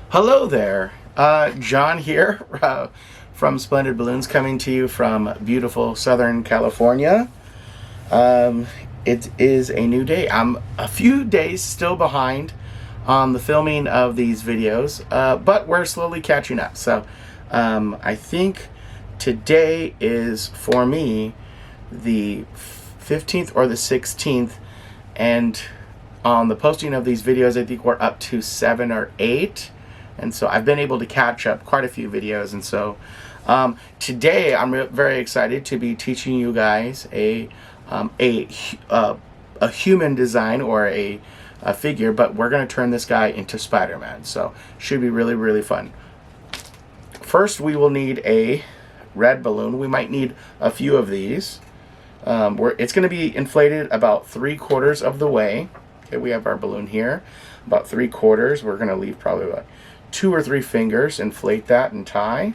Hello there, John here from Splendid Balloons, coming to you from beautiful Southern California. It is a new day. I'm a few days still behind on the filming of these videos, but we're slowly catching up. So I think today is, for me, the 15th or the 16th, and on the posting of these videos, I think we're up to 7 or 8. And so I've been able to catch up quite a few videos. And so today I'm very excited to be teaching you guys a human design or a figure, but we're going to turn this guy into Spider-Man. So should be really, really fun. First, we will need a red balloon. We might need a few of these. It's going to be inflated about 3/4 of the way. Okay, we have our balloon here, about 3/4. We're going to leave probably about 2 or 3 fingers, inflate that and tie.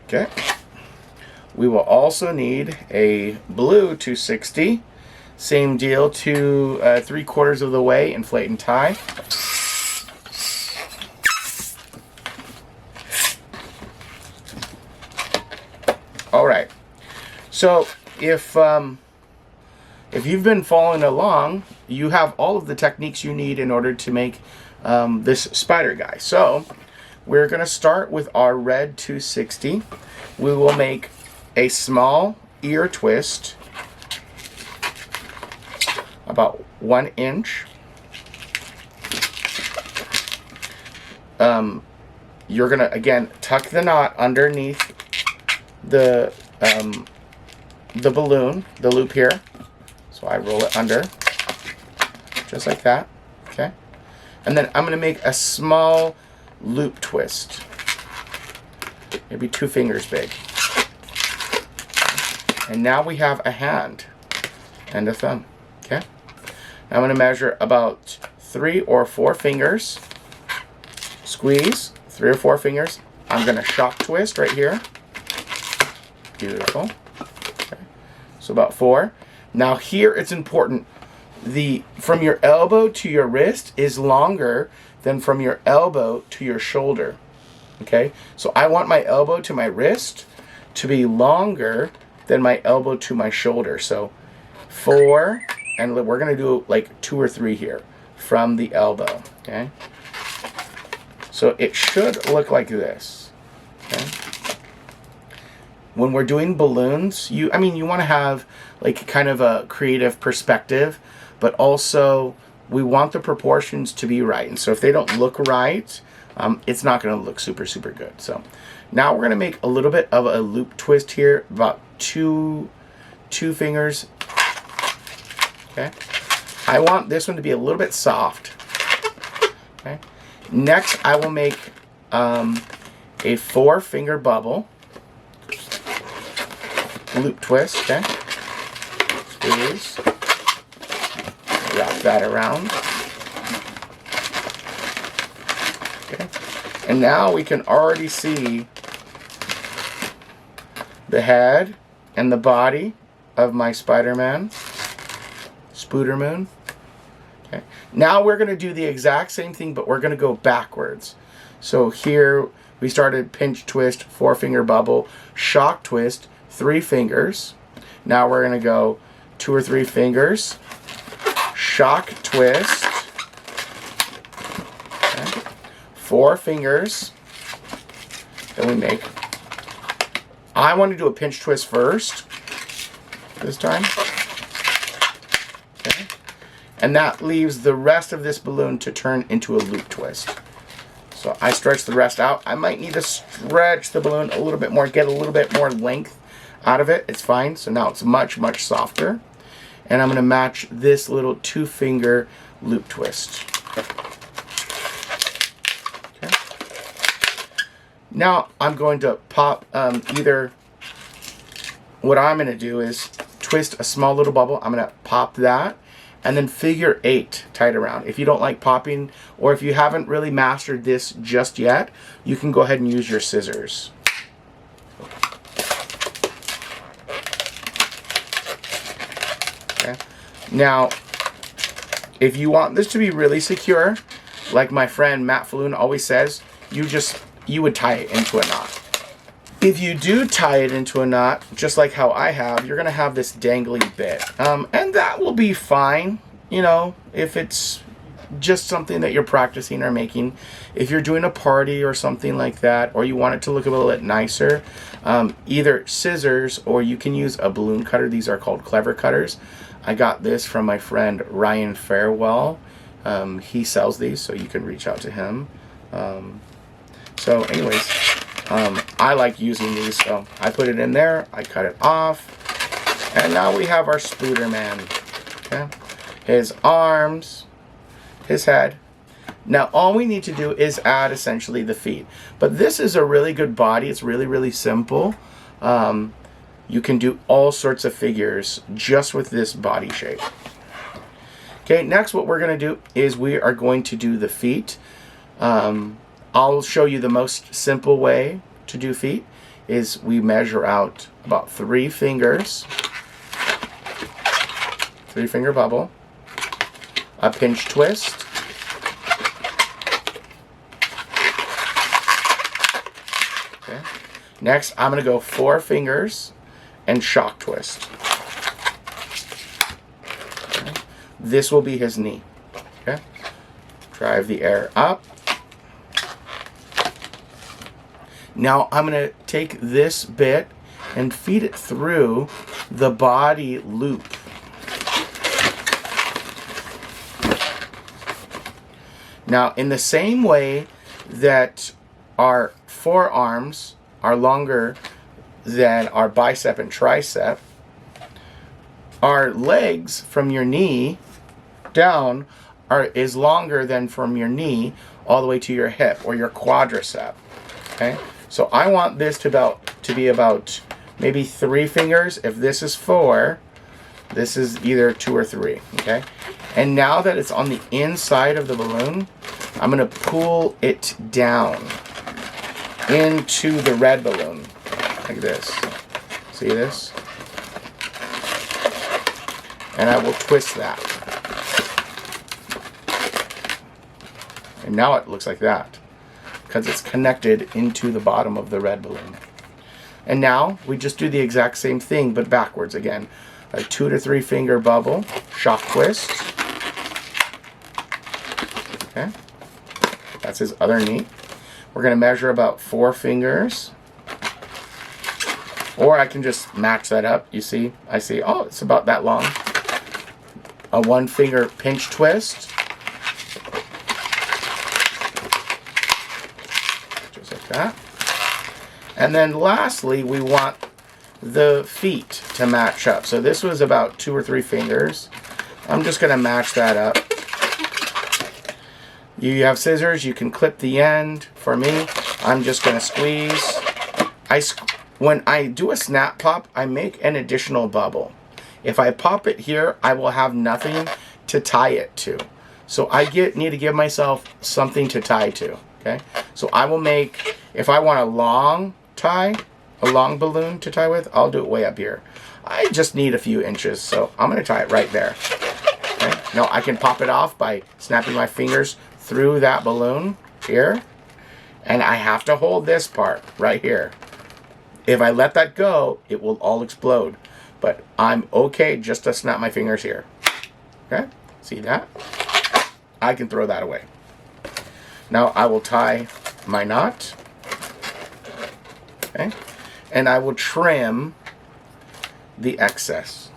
Okay. We will also need a blue 260. Same deal, 3/4 of the way, inflate and tie. All right. So if you've been following along, you have all of the techniques you need in order to make this spider guy. So we're going to start with our red 260. We will make a small ear twist, about 1 inch. You're going to, again, tuck the knot underneath the balloon, the loop here. So I roll it under, just like that, okay? And then I'm going to make a small loop twist, maybe 2 fingers big. And now we have a hand and a thumb, okay? Now I'm going to measure about 3 or 4 fingers, squeeze, 3 or 4 fingers. I'm going to shock twist right here. Beautiful. Okay. So about 4. Now here it's important, from your elbow to your wrist is longer than from your elbow to your shoulder. Okay? So I want my elbow to my wrist to be longer than my elbow to my shoulder. So 4, and we're going to do like 2 or 3 here from the elbow. Okay? So it should look like this. Okay? When we're doing balloons, you want to have like kind of a creative perspective, but also we want the proportions to be right. And so if they don't look right, it's not going to look super, super good. So now we're going to make a little bit of a loop twist here, about two fingers. Okay. I want this one to be a little bit soft. Okay. Next, I will make a 4-finger bubble. Loop twist, okay? Squeeze. Wrap that around. Okay. And now we can already see the head and the body of my Spider-Man, Spoodermoon. Okay. Now we're going to do the exact same thing, but we're going to go backwards. So here we started pinch twist, 4-finger bubble, shock twist, 3 fingers. Now we're going to go 2 or 3 fingers, shock twist, okay. 4 fingers. Then we make, I want to do a pinch twist first this time. Okay. And that leaves the rest of this balloon to turn into a loop twist. So I stretch the rest out. I might need to stretch the balloon a little bit more, get a little bit more length out of it. It's fine. So now it's much, much softer. And I'm going to match this little 2-finger loop twist. Okay. Now I'm going to pop what I'm going to do is twist a small little bubble. I'm going to pop that and then figure 8 tied around. If you don't like popping, or if you haven't really mastered this just yet, you can go ahead and use your scissors. Okay. Now, if you want this to be really secure, like my friend Matt Falloon always says, you would tie it into a knot. If you do tie it into a knot, just like how I have, you're gonna have this dangly bit. And that will be fine, you know, if it's just something that you're practicing or making. If you're doing a party or something like that, or you want it to look a little bit nicer, either scissors or you can use a balloon cutter. These are called clever cutters. I got this from my friend Ryan Farewell. He sells these, so you can reach out to him. So anyways, I like using these, so I put it in there, I cut it off, and now we have our Spooderman. Okay, his arms, his head. Now all we need to do is add essentially the feet. But this is a really good body. It's really, really simple. You can do all sorts of figures just with this body shape. Okay, next what we're going to do is we are going to do the feet. I'll show you the most simple way to do feet is we measure out about 3 fingers, 3-finger bubble, a pinch twist, okay. Next I'm going to go 4 fingers and shock twist. Okay. This will be his knee. Okay. Drive the air up. Now I'm going to take this bit and feed it through the body loop. Now in the same way that our forearms are longer than our bicep and tricep, our legs from your knee down is longer than from your knee all the way to your hip or your quadricep. Okay? So I want this to be about maybe 3 fingers. If this is 4, this is either 2 or 3. Okay? And now that it's on the inside of the balloon, I'm going to pull it down into the red balloon like this. See this? And I will twist that. And now it looks like that, because it's connected into the bottom of the red balloon. And now we just do the exact same thing, but backwards again. A 2 to 3 finger bubble, shock twist. Okay, that's his other knee. We're going to measure about 4 fingers. Or I can just match that up. You see, I see, oh, it's about that long. A 1-finger pinch twist. That. And then lastly, we want the feet to match up. So this was about 2 or 3 fingers. I'm just going to match that up. You have scissors, you can clip the end. For me, I'm just going to squeeze. When I do a snap pop, I make an additional bubble. If I pop it here, I will have nothing to tie it to. So I need to give myself something to tie to. Okay, so I will make, if I want a long tie, a long balloon to tie with, I'll do it way up here. I just need a few inches, so I'm going to tie it right there. Okay, now I can pop it off by snapping my fingers through that balloon here, and I have to hold this part right here. If I let that go, it will all explode, but I'm okay just to snap my fingers here. Okay, see that? I can throw that away. Now I will tie my knot, okay, and I will trim the excess.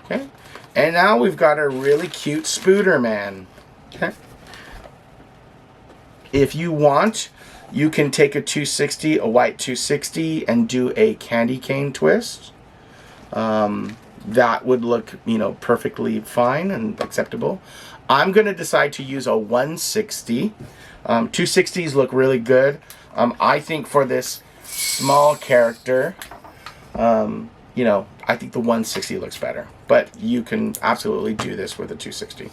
Okay, and now we've got a really cute Spooderman. Okay, if you want, you can take a 260, a white 260, and do a candy cane twist. That would look, you know, perfectly fine and acceptable. I'm going to decide to use a 160. 260s look really good. I think for this small character, you know, I think the 160 looks better. But you can absolutely do this with a 260.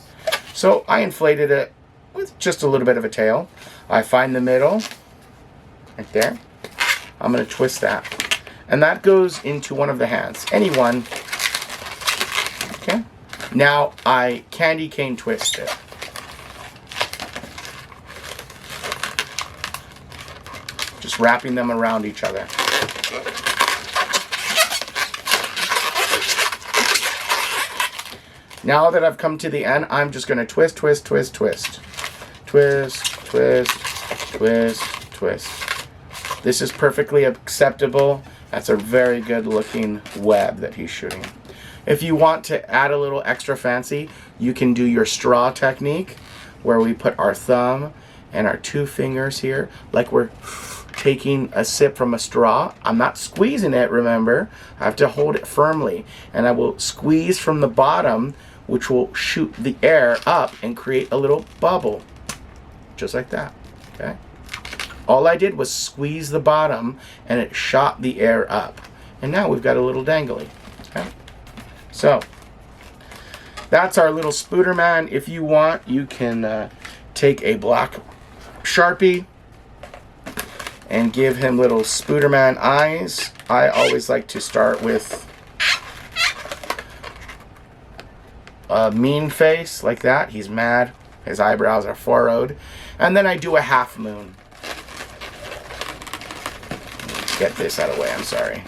So I inflated it with just a little bit of a tail. I find the middle, right there. I'm going to twist that. And that goes into one of the hands. Any one. Okay. Now I candy cane twist it. Just wrapping them around each other. Now that I've come to the end, I'm just going to twist, twist, twist, twist. Twist, twist, twist, twist. This is perfectly acceptable. That's a very good looking web that he's shooting. If you want to add a little extra fancy, you can do your straw technique where we put our thumb and our 2 fingers here like we're taking a sip from a straw. I'm not squeezing it, remember. I have to hold it firmly, and I will squeeze from the bottom, which will shoot the air up and create a little bubble, just like that. Okay. All I did was squeeze the bottom and it shot the air up. And now we've got a little dangly. Okay? So, that's our little Spooderman. If you want, you can take a black Sharpie and give him little Spooderman eyes. I always like to start with a mean face, like that. He's mad. His eyebrows are furrowed. And then I do a half moon. Get this out of the way, I'm sorry.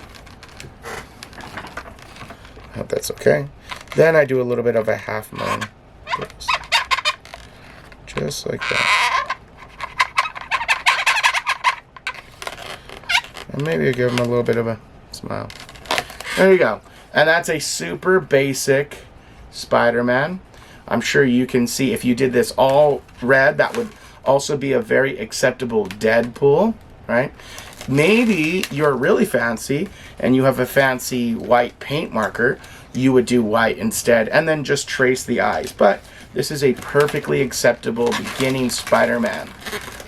Hope that's okay. Then I do a little bit of a half moon. Just like that. And maybe give him a little bit of a smile. There you go. And that's a super basic Spider-Man. I'm sure you can see if you did this all red, that would also be a very acceptable Deadpool, right? Maybe you're really fancy and you have a fancy white paint marker, you would do white instead and then just trace the eyes. But this is a perfectly acceptable beginning Spider-Man.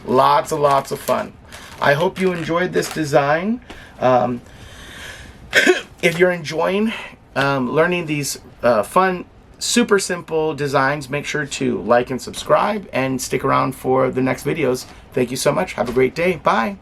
Lots and lots of fun. I hope you enjoyed this design. If you're enjoying learning these fun, super simple designs, make sure to like and subscribe and stick around for the next videos. Thank you so much. Have a great day. Bye.